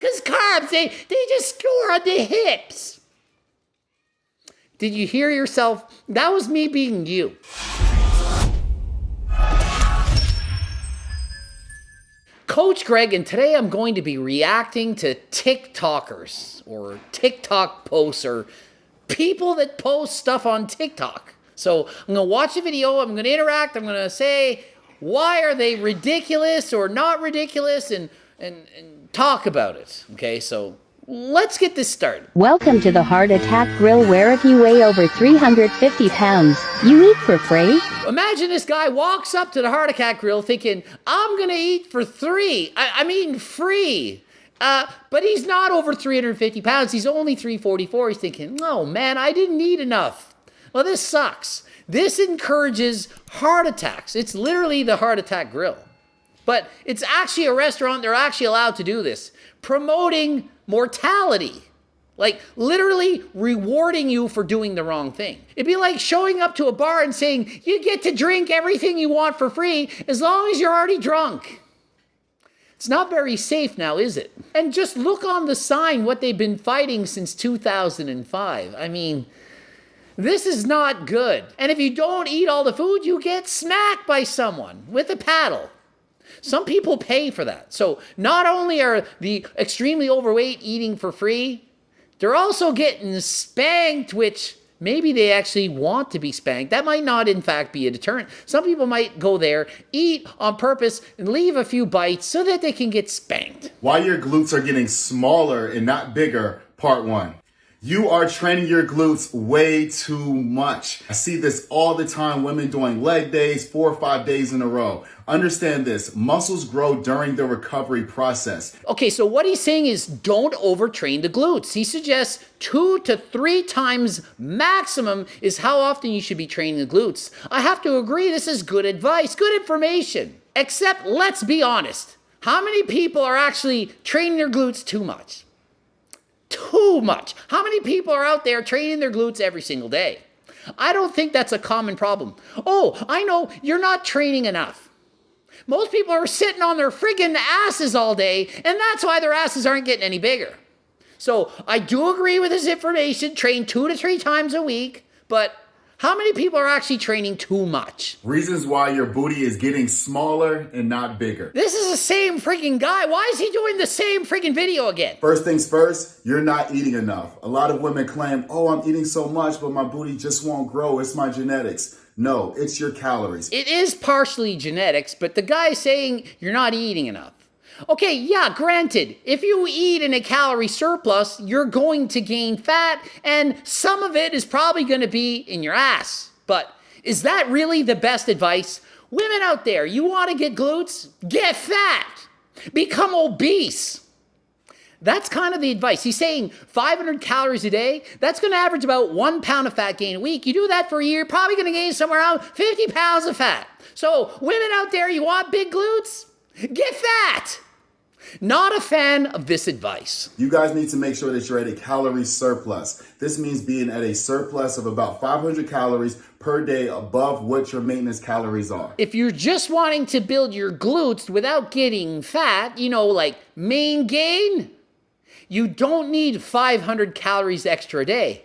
Because carbs, they just store on the hips. Did you hear yourself? That was me being you. Coach Greg, and today I'm going to be reacting to TikTokers or TikTok posts or people that post stuff on TikTok. So I'm going to watch a video, I'm going to interact, I'm going to say, why are they ridiculous or not ridiculous, and talk about it. Okay, so let's get this started. Welcome to the Heart Attack Grill, where if you weigh over 350 pounds, you eat for free. Imagine this guy walks up to the Heart Attack Grill thinking, I'm going to eat for free. I mean free. But he's not over 350 pounds. He's only 344. He's thinking, oh man, I didn't eat enough. Well, this sucks. This encourages heart attacks. It's literally the Heart Attack Grill. But it's actually a restaurant. They're actually allowed to do this. Promoting mortality. Like literally rewarding you for doing the wrong thing. It'd be like showing up to a bar and saying, you get to drink everything you want for free as long as you're already drunk. It's not very safe now, is it? And just look on the sign what they've been fighting since 2005. I mean, this is not good. And if you don't eat all the food, you get smacked by someone with a paddle. Some people pay for that. So not only are the extremely overweight eating for free, they're also getting spanked, which maybe they actually want to be spanked. That might not, in fact, be a deterrent. Some people might go there, eat on purpose, and leave a few bites so that they can get spanked. Why your glutes are getting smaller and not bigger, part 1. You are training your glutes way too much. I see this all the time, women doing leg days, 4 or 5 days in a row. Understand this, muscles grow during the recovery process. Okay, so what he's saying is don't overtrain the glutes. He suggests 2 to 3 times maximum is how often you should be training the glutes. I have to agree, this is good advice, good information. Except, let's be honest, how many people are actually training their glutes too much? Too much. How many people are out there training their glutes every single day? I don't think that's a common problem. Oh, I know, you're not training enough. Most people are sitting on their friggin' asses all day, and that's why their asses aren't getting any bigger. So I do agree with this information, train 2 to 3 times a week, but how many people are actually training too much? Reasons why your booty is getting smaller and not bigger. This is the same freaking guy. Why is he doing the same freaking video again? First things first, you're not eating enough. A lot of women claim, oh, I'm eating so much, but my booty just won't grow. It's my genetics. No, it's your calories. It is partially genetics, but the guy's saying you're not eating enough. Okay, yeah, granted, if you eat in a calorie surplus, you're going to gain fat, and some of it is probably going to be in your ass. But is that really the best advice? Women out there, you want to get glutes? Get fat. Become obese. That's kind of the advice. He's saying 500 calories a day. That's going to average about 1 pound of fat gain a week. You do that for a year, probably going to gain somewhere around 50 pounds of fat. So women out there, you want big glutes? Get fat. Not a fan of this advice. You guys need to make sure that you're at a calorie surplus. This means being at a surplus of about 500 calories per day above what your maintenance calories are. If you're just wanting to build your glutes without getting fat, you know, like main gain, you don't need 500 calories extra a day.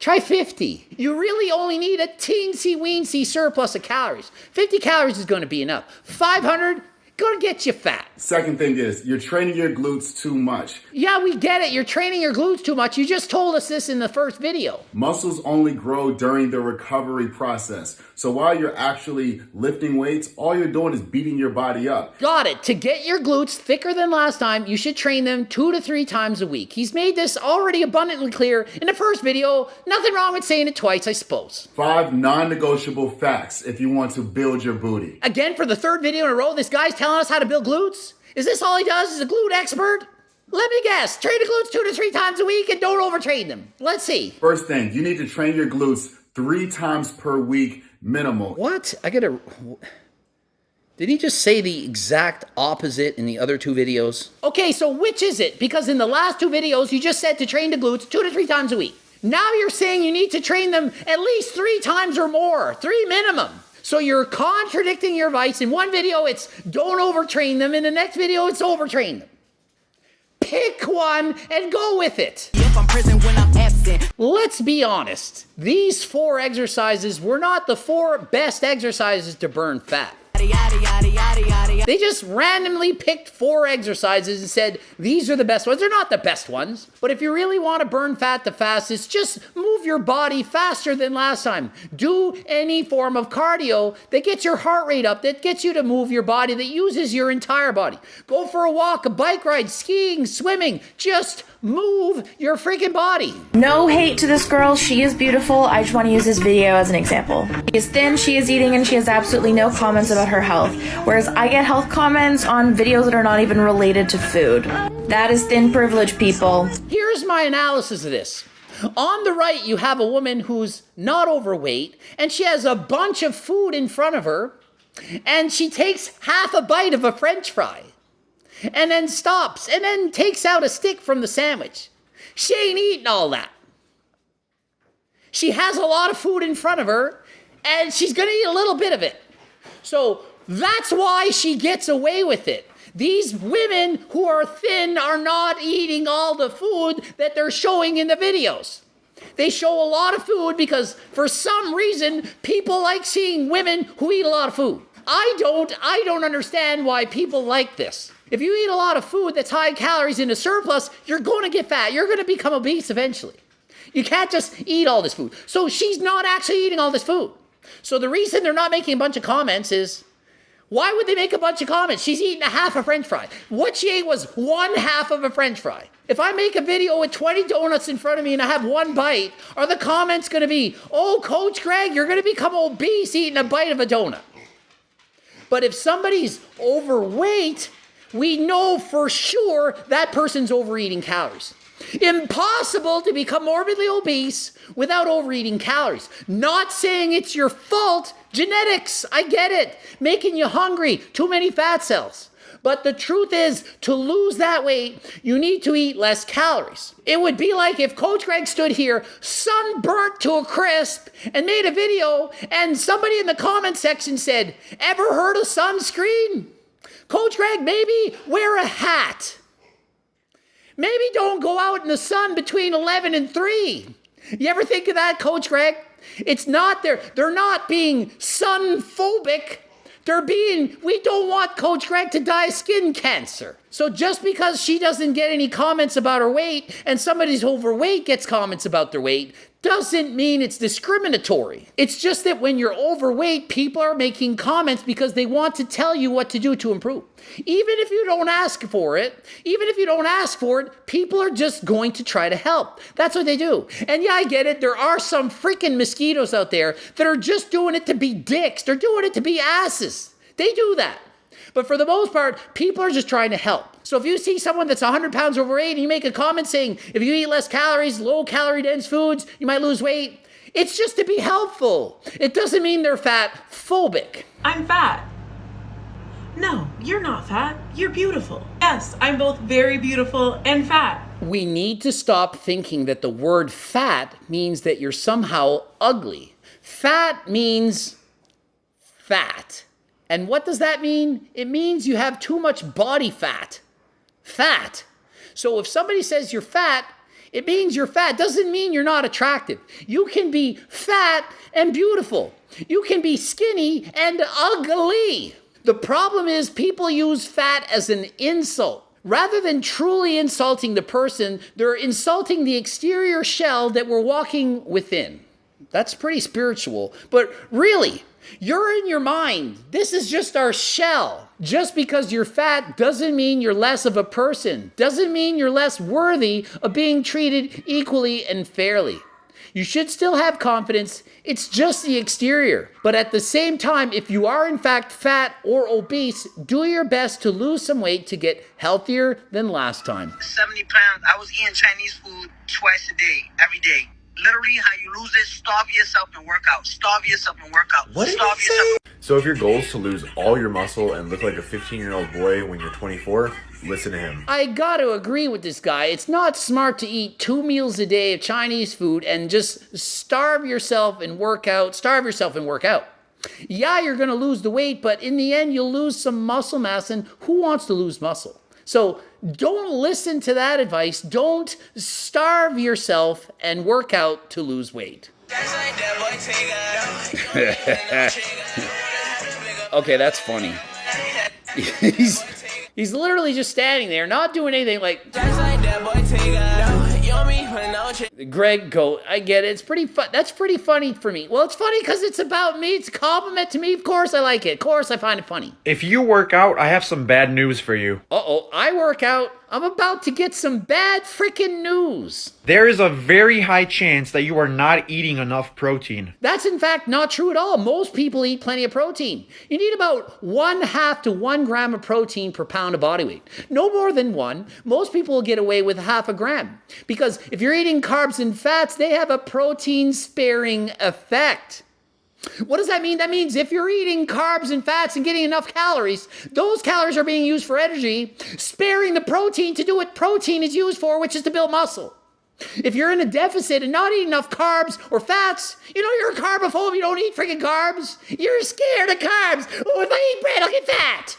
Try 50. You really only need a teensy-weensy surplus of calories. 50 calories is going to be enough. 500, going to get you fat. Second thing is, you're training your glutes too much. Yeah, we get it. You're training your glutes too much. You just told us this in the first video. Muscles only grow during the recovery process. So while you're actually lifting weights, all you're doing is beating your body up. Got it. To get your glutes thicker than last time, you should train them 2 to 3 times a week. He's made this already abundantly clear in the first video. Nothing wrong with saying it twice, I suppose. 5 non-negotiable facts if you want to build your booty. Again, for the 3rd video in a row, this guy's telling us how to build glutes? Is this all he does? Is a glute expert? Let me guess. Train the glutes 2 to 3 times a week and don't overtrain them. Let's see. First thing, you need to train your glutes 3 times per week minimal. What? Did he just say the exact opposite in the other 2 videos? Okay, so which is it? Because in the last 2 videos, you just said to train the glutes 2 to 3 times a week. Now you're saying you need to train them at least 3 times or more. 3 minimum. So you're contradicting your advice. In one video, it's don't overtrain them. In the next video, it's overtrain them. Pick one and go with it. From prison when I'm absent. Let's be honest. These 4 exercises were not the 4 best exercises to burn fat. They just randomly picked 4 exercises and said, these are the best ones. They're not the best ones. But if you really want to burn fat the fastest, just move your body faster than last time. Do any form of cardio that gets your heart rate up, that gets you to move your body, that uses your entire body. Go for a walk, a bike ride, skiing, swimming. Just move your freaking body. No hate to this girl. She is beautiful. I just want to use this video as an example. She is thin, she is eating, and she has absolutely no comments about her health. Whereas I get health comments on videos that are not even related to food. That is thin privilege, people. Here's my analysis of this. On the right, you have a woman who's not overweight, and she has a bunch of food in front of her, and she takes half a bite of a French fry, and then stops, and then takes out a stick from the sandwich. She ain't eating all that. She has a lot of food in front of her, and she's gonna eat a little bit of it. So that's why she gets away with it. These women who are thin are not eating all the food that they're showing in the videos. They show a lot of food because for some reason, people like seeing women who eat a lot of food. I don't understand why people like this. If you eat a lot of food that's high calories in a surplus, you're going to get fat. You're going to become obese eventually. You can't just eat all this food. So she's not actually eating all this food. So the reason they're not making a bunch of comments is, why would they make a bunch of comments? She's eating a half a French fry. What she ate was 1/2 of a French fry. If I make a video with 20 donuts in front of me and I have one bite, are the comments going to be, oh, Coach Greg, you're going to become obese eating a bite of a donut? But if somebody's overweight, we know for sure that person's overeating calories. Impossible to become morbidly obese without overeating calories. Not saying it's your fault. Genetics, I get it. Making you hungry, too many fat cells. But the truth is, to lose that weight, you need to eat less calories. It would be like if Coach Greg stood here, sunburnt to a crisp, and made a video, and somebody in the comment section said, ever heard of sunscreen? Coach Greg, maybe wear a hat. Maybe don't go out in the sun between 11 and 3. You ever think of that, Coach Greg? It's not they're not being sun phobic. We don't want Coach Greg to die of skin cancer. So just because she doesn't get any comments about her weight and somebody's overweight gets comments about their weight doesn't mean it's discriminatory. It's just that when you're overweight, people are making comments because they want to tell you what to do to improve. Even if you don't ask for it, people are just going to try to help. That's what they do. And yeah, I get it. There are some freaking mosquitoes out there that are just doing it to be dicks. They're doing it to be asses. They do that. But for the most part, people are just trying to help. So if you see someone that's 100 pounds overweight and you make a comment saying, if you eat less calories, low calorie dense foods, you might lose weight, it's just to be helpful. It doesn't mean they're fat phobic. I'm fat. No, you're not fat. You're beautiful. Yes, I'm both very beautiful and fat. We need to stop thinking that the word fat means that you're somehow ugly. Fat means fat. And what does that mean? It means you have too much body fat. Fat. So if somebody says you're fat, it means you're fat. Doesn't mean you're not attractive. You can be fat and beautiful. You can be skinny and ugly. The problem is people use fat as an insult. Rather than truly insulting the person, they're insulting the exterior shell that we're walking within. That's pretty spiritual. But really, you're in your mind. This is just our shell. Just because you're fat doesn't mean you're less of a person. Doesn't mean you're less worthy of being treated equally and fairly. You should still have confidence. It's just the exterior. But at the same time, if you are in fact fat or obese, do your best to lose some weight to get healthier than last time. 70 pounds. I was eating Chinese food twice a day, every day. Literally, how you lose it, starve yourself and work out. Starve yourself and work out. What starve yourself. So if your goal is to lose all your muscle and look like a 15-year-old boy when you're 24, listen to him. I gotta agree with this guy. It's not smart to eat 2 meals a day of Chinese food and just starve yourself and work out. Yeah, you're gonna lose the weight, but in the end, you'll lose some muscle mass, and who wants to lose muscle? So don't listen to that advice. Don't starve yourself and work out to lose weight. Okay, that's funny. He's literally just standing there, not doing anything, like... Greg, go. I get it. It's pretty fun. That's pretty funny for me. Well, it's funny because it's about me. It's a compliment to me. Of course I like it. Of course I find it funny. If you work out, I have some bad news for you. Uh-oh, I work out. I'm about to get some bad freaking news. There is a very high chance that you are not eating enough protein. That's in fact not true at all. Most people eat plenty of protein. You need about 1/2 to 1 gram of protein per pound of body weight. No more than 1. Most people will get away with 1/2 gram. Because if you're eating carbs and fats, they have a protein sparing effect. What does that mean? That means if you're eating carbs and fats and getting enough calories, those calories are being used for energy, sparing the protein to do what protein is used for, which is to build muscle. If you're in a deficit and not eating enough carbs or fats, you know you're a carbophobe, you don't eat freaking carbs. You're scared of carbs. Oh, if I eat bread, I'll get fat.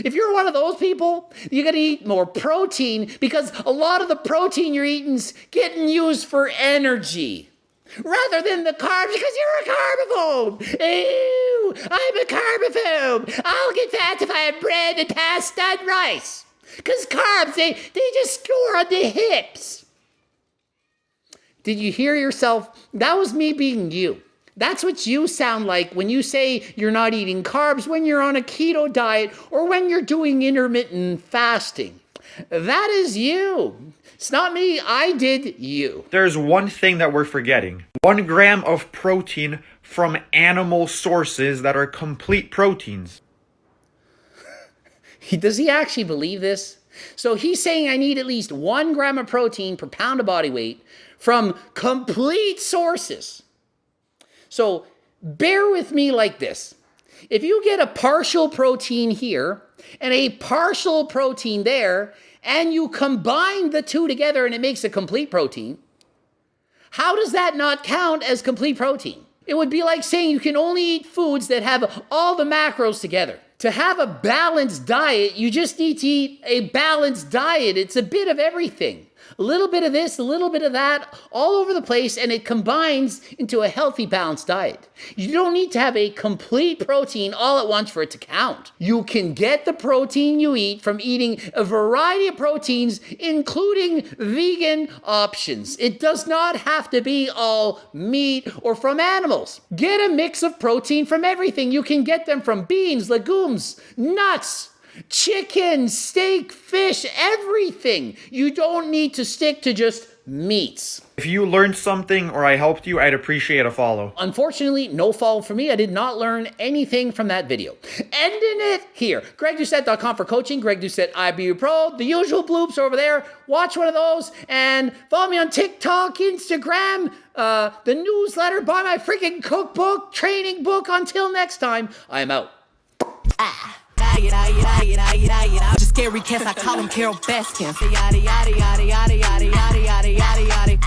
If you're one of those people, you're going to eat more protein because a lot of the protein you're eating's getting used for energy. Rather than the carbs, because you're a carbophobe. Ew, I'm a carbophobe. I'll get fat if I have bread and pasta and rice. Because carbs, they just store on the hips. Did you hear yourself? That was me being you. That's what you sound like when you say you're not eating carbs, when you're on a keto diet, or when you're doing intermittent fasting. That is you. It's not me. I did you. There's one thing that we're forgetting. 1 gram of protein from animal sources that are complete proteins. Does he actually believe this? So he's saying I need at least 1 gram of protein per pound of body weight from complete sources. So bear with me like this. If you get a partial protein here and a partial protein there, and you combine the two together and it makes a complete protein, how does that not count as complete protein? It would be like saying you can only eat foods that have all the macros together. To have a balanced diet, you just need to eat a balanced diet. It's a bit of everything. A little bit of this, a little bit of that, all over the place, and it combines into a healthy, balanced diet. You don't need to have a complete protein all at once for it to count. You can get the protein you eat from eating a variety of proteins, including vegan options. It does not have to be all meat or from animals. Get a mix of protein from everything. You can get them from beans, legumes, nuts, chicken, steak, fish, everything. You don't need to stick to just meats. If you learned something or I helped you, I'd appreciate a follow. Unfortunately, no follow for me. I did not learn anything from that video. Ending it here. GregDoucette.com for coaching. Greg Doucette, IBU Pro. The usual bloops over there. Watch one of those and follow me on TikTok, Instagram, the newsletter, buy my freaking cookbook, training book. Until next time, I am out. Just scary cats, I call them Carol Baskins. Yada yada yada yada yada yada yada yada yada.